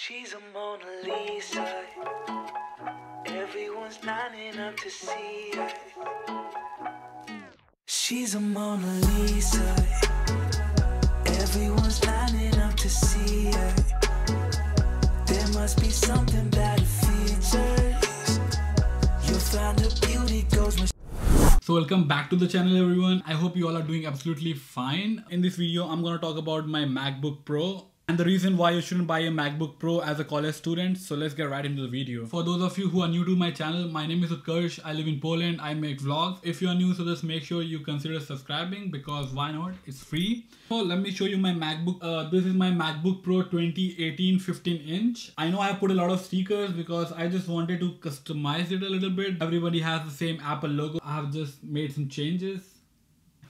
She's a Mona Lisa. Everyone's lining up to see her. She's a Mona Lisa. Everyone's lining up to see her. There must be something about her features. You'll find her beauty goes. So welcome back to the channel everyone. I hope you all are doing absolutely fine. In this video I'm going to talk about my MacBook Pro and the reason why you shouldn't buy a MacBook Pro as a college student. So let's get right into the video. For those of you who are new to my channel, my name is Utkarsh. I live in Poland. I make vlogs. If you are new, so just make sure you consider subscribing because why not? It's free. So let me show you my MacBook. This is my MacBook Pro 2018 15-inch. I know I have put a lot of stickers because I just wanted to customize it a little bit. Everybody has the same Apple logo. I have just made some changes.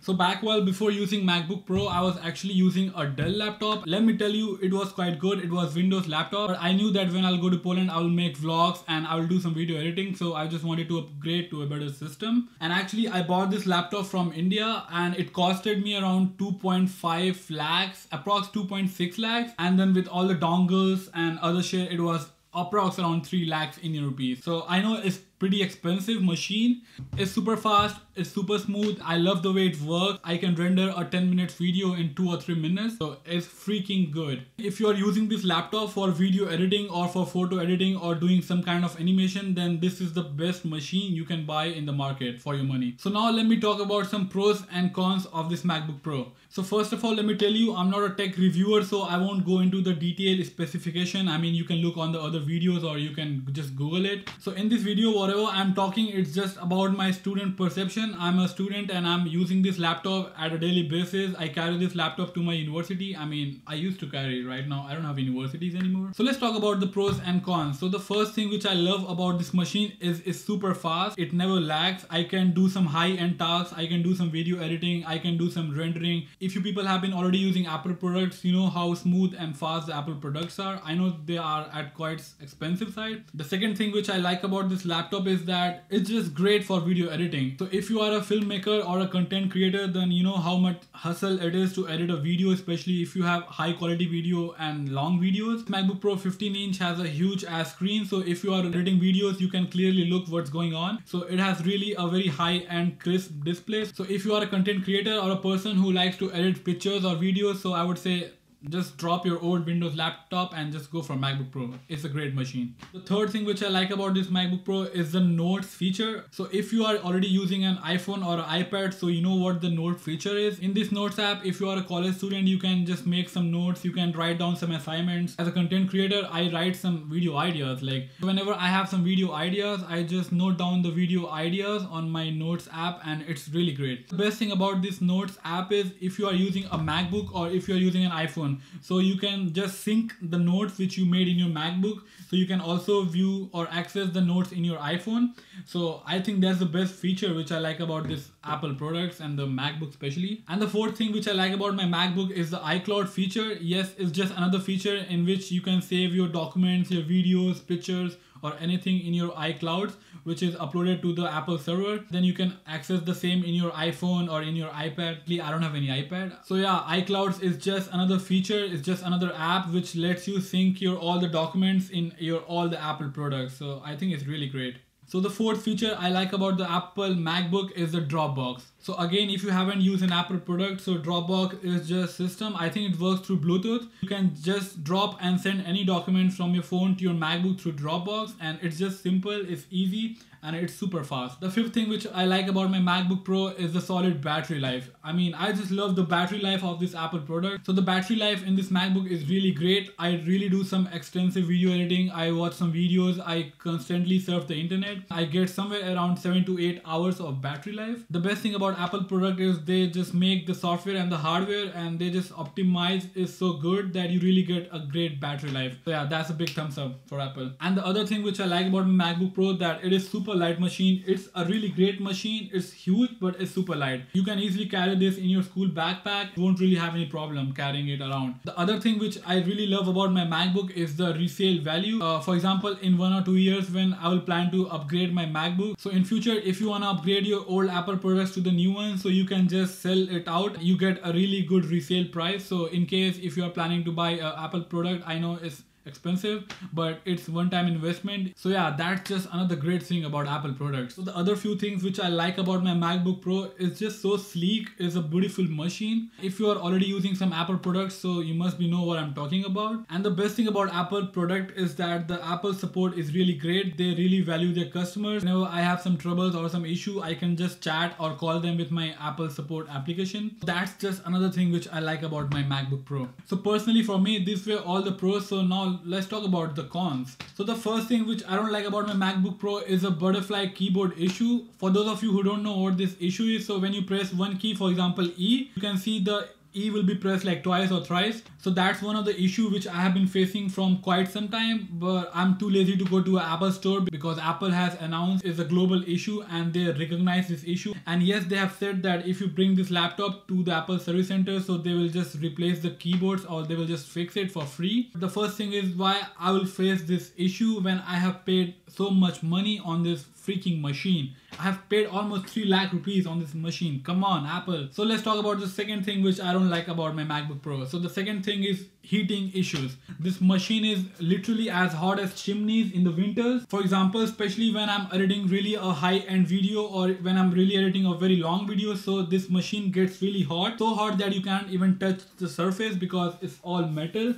So before using MacBook Pro, I was actually using a Dell laptop. Let me tell you, it was quite good. It was Windows laptop, but I knew that when I'll go to Poland, I will make vlogs and I will do some video editing. So I just wanted to upgrade to a better system. And actually I bought this laptop from India and it costed me around 2.5 lakhs, approx 2.6 lakhs. And then with all the dongles and other shit, it was approx around 3 lakhs Indian rupees. So I know it's pretty expensive machine. It's super fast, it's super smooth. I love the way it works. I can render a 10-minute video in 2 or 3 minutes. So it's freaking good. If you are using this laptop for video editing or for photo editing or doing some kind of animation, then this is the best machine you can buy in the market for your money. So now let me talk about some pros and cons of this MacBook Pro. So first of all, let me tell you, I'm not a tech reviewer, so I won't go into the detailed specification. I mean, you can look on the other videos or you can just Google it. So in this video, whatever I'm talking, it's just about my student perception. I'm a student and I'm using this laptop at a daily basis. I carry this laptop to my university. I mean, I used to carry it. Right now I don't have universities anymore. So let's talk about the pros and cons. So the first thing which I love about this machine is it's super fast. It never lags. I can do some high-end tasks. I can do some video editing. I can do some rendering. If you people have been already using Apple products, you know how smooth and fast the Apple products are. I know they are at quite expensive side. The second thing which I like about this laptop is that it's just great for video editing. So if you are a filmmaker or a content creator, then you know how much hustle it is to edit a video, especially if you have high quality video and long videos. MacBook Pro 15-inch has a huge ass screen, so if you are editing videos, you can clearly look what's going on. So it has really a very high and crisp display. So if you are a content creator or a person who likes to edit pictures or videos, so I would say just drop your old Windows laptop and just go for MacBook Pro. It's a great machine. The third thing which I like about this MacBook Pro is the notes feature. So if you are already using an iPhone or an iPad, so you know what the note feature is. In this notes app, if you are a college student, you can just make some notes. You can write down some assignments. As a content creator, I write some video ideas. Like whenever I have some video ideas, I just note down the video ideas on my notes app and it's really great. The best thing about this notes app is if you are using a MacBook or if you are using an iPhone, so you can just sync the notes which you made in your MacBook, so you can also view or access the notes in your iPhone. So I think that's the best feature which I like about this Apple products and the MacBook especially. And the fourth thing which I like about my MacBook is the iCloud feature. Yes, it's just another feature in which you can save your documents, your videos, pictures, or anything in your iCloud, which is uploaded to the Apple server. Then you can access the same in your iPhone or in your iPad. I don't have any iPad. So yeah, iClouds is just another feature. It's just another app which lets you sync your all the documents in your all the Apple products. So I think it's really great. So the fourth feature I like about the Apple MacBook is the Dropbox. So again, if you haven't used an Apple product, so Dropbox is just system. I think it works through Bluetooth. You can just drop and send any documents from your phone to your MacBook through Dropbox, and it's just simple, it's easy, and it's super fast. The fifth thing which I like about my MacBook Pro is the solid battery life. I mean, I just love the battery life of this Apple product. So the battery life in this MacBook is really great. I really do some extensive video editing. I watch some videos. I constantly surf the internet. I get somewhere around 7 to 8 hours of battery life. The best thing about Apple product is they just make the software and the hardware and they just optimize it so good that you really get a great battery life. So yeah, that's a big thumbs up for Apple. And the other thing which I like about my MacBook Pro that it is super light machine. It's a really great machine. It's huge, but it's super light. You can easily carry this in your school backpack. You won't really have any problem carrying it around. The other thing which I really love about my MacBook is the resale value. For example, in 1 or 2 years when I will plan to upgrade my MacBook. So in future, if you want to upgrade your old Apple products to the new one, so you can just sell it out. You get a really good resale price. So in case if you are planning to buy an Apple product, I know it's expensive, but it's one-time investment. So yeah, that's just another great thing about Apple products. So the other few things which I like about my MacBook Pro is just so sleek. It's a beautiful machine. If you are already using some Apple products, so you must know what I'm talking about. And the best thing about Apple product is that the Apple support is really great. They really value their customers. Whenever I have some troubles or some issue, I can just chat or call them with my Apple support application. That's just another thing which I like about my MacBook Pro. So personally for me, these were all the pros. So now let's talk about the cons. So the first thing which I don't like about my MacBook Pro is a butterfly keyboard issue. For those of you who don't know what this issue is, so when you press one key, for example E, you can see the E will be pressed like twice or thrice. So that's one of the issue which I have been facing from quite some time, but I'm too lazy to go to an Apple store because Apple has announced it's a global issue and they recognize this issue. And yes, they have said that if you bring this laptop to the Apple service center, so they will just replace the keyboards or they will just fix it for free. The first thing is why I will face this issue when I have paid so much money on this freaking machine. I have paid almost 3 lakh rupees on this machine. Come on, Apple. So let's talk about the second thing which I don't like about my MacBook Pro. So the second thing is heating issues. This machine is literally as hot as chimneys in the winters. For example, especially when I'm editing really a high-end video or when I'm really editing a very long video, so this machine gets really hot. So hot that you can't even touch the surface because it's all metal.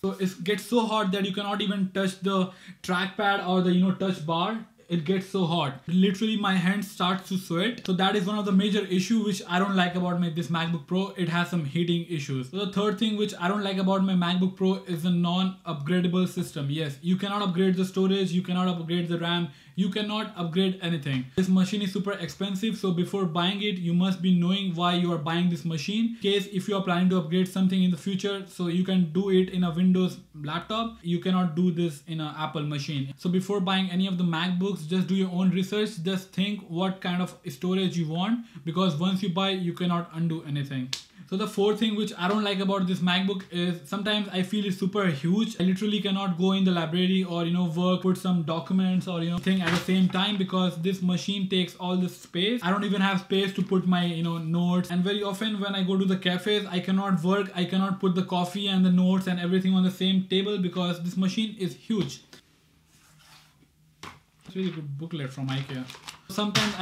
So it gets so hot that you cannot even touch the trackpad or the touch bar. It gets so hot. Literally my hands start to sweat. So that is one of the major issue which I don't like about this MacBook Pro. It has some heating issues. So the third thing which I don't like about my MacBook Pro is a non-upgradable system. Yes, you cannot upgrade the storage, you cannot upgrade the RAM, you cannot upgrade anything. This machine is super expensive, so before buying it, you must be knowing why you are buying this machine. In case if you are planning to upgrade something in the future, so you can do it in a Windows laptop, you cannot do this in an Apple machine. So before buying any of the MacBooks, just do your own research. Just think what kind of storage you want, because once you buy, you cannot undo anything. So the fourth thing which I don't like about this MacBook is sometimes I feel it's super huge. I literally cannot go in the library or work, put some documents or thing at the same time because this machine takes all this space. I don't even have space to put my notes, and very often when I go to the cafes, I cannot work, I cannot put the coffee and the notes and everything on the same table because this machine is huge. It's really good booklet from IKEA. Sometimes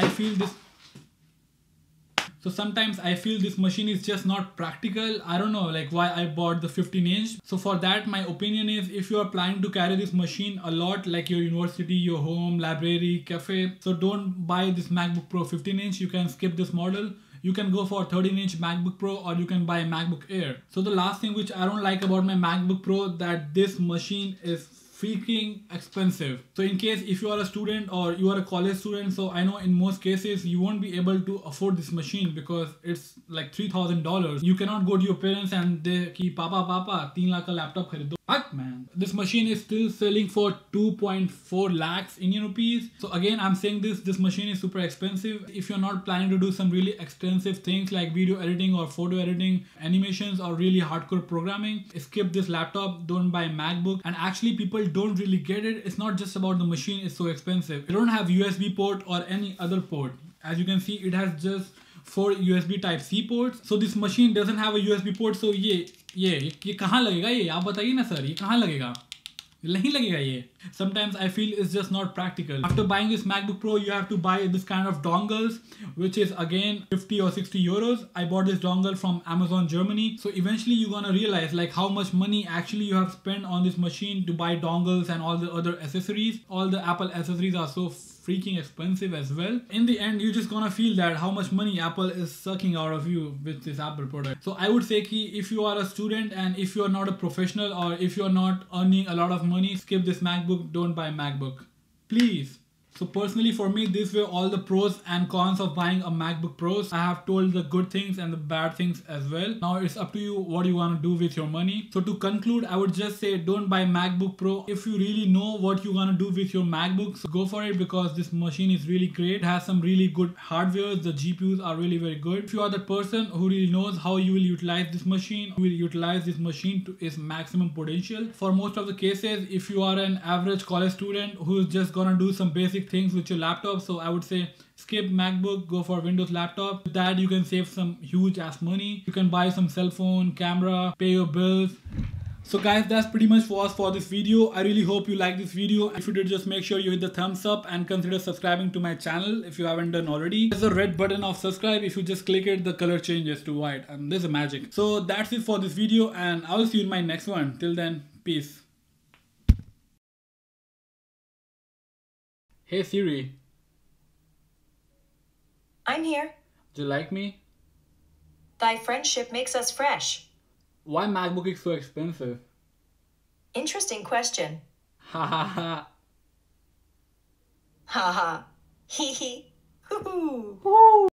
I feel this machine is just not practical. I don't know why I bought the 15-inch. So for that, my opinion is if you are planning to carry this machine a lot, like your university, your home, library, cafe, so don't buy this MacBook Pro 15-inch. You can skip this model. You can go for a 13-inch MacBook Pro or you can buy a MacBook Air. So the last thing which I don't like about my MacBook Pro, that this machine is freaking expensive. So in case if you are a student or you are a college student, so I know in most cases you won't be able to afford this machine because it's like $3,000. You cannot go to your parents and they keep papa 3 lakh ka laptop kharido. Fuck man. This machine is still selling for 2.4 lakhs Indian rupees. So again, I'm saying this machine is super expensive. If you're not planning to do some really extensive things like video editing or photo editing, animations or really hardcore programming, skip this laptop, don't buy a MacBook. And actually people don't really get it. It's not just about the machine, it's so expensive. You don't have USB port or any other port. As you can see, it has just 4 USB Type-C ports. So this machine doesn't have a USB port. So ये कहाँ लगेगा ये? आप बताइए ना sir, ये कहाँ लगेगा? नहीं लगेगा ये. Sometimes I feel it's just not practical. After buying this MacBook Pro, you have to buy this kind of dongles, which is again 50 or 60 euros. I bought this dongle from Amazon Germany. So eventually you're gonna realize how much money actually you have spent on this machine to buy dongles and all the other accessories. All the Apple accessories are so freaking expensive as well. In the end, you're just gonna feel that how much money Apple is sucking out of you with this Apple product. So I would say if you are a student and if you're not a professional or if you're not earning a lot of money, skip this MacBook, don't buy a MacBook. Please. So personally for me, these were all the pros and cons of buying a MacBook Pro. I have told the good things and the bad things as well. Now it's up to you what you want to do with your money. So to conclude, I would just say don't buy MacBook Pro. If you really know what you want to do with your MacBook, so go for it because this machine is really great. It has some really good hardware. The GPUs are really very good. If you are the person who really knows how you will utilize this machine, you will utilize this machine to its maximum potential. For most of the cases, if you are an average college student who is just gonna do some basic things with your laptop, so I would say skip MacBook, go for Windows laptop. With that you can save some huge ass money. You can buy some cell phone, camera, pay your bills. So guys, that's pretty much for us for this video. I really hope you like this video. If you did, just make sure you hit the thumbs up and consider subscribing to my channel if you haven't done already. There's a red button of subscribe. If you just click it, the color changes to white and there's a magic. So that's it for this video and I will see you in my next one. Till then, peace. Hey Siri. I'm here. Do you like me? Thy friendship makes us fresh. Why MacBook is so expensive? Interesting question. Ha ha ha. Ha ha. Hee hee. Hoo hoo.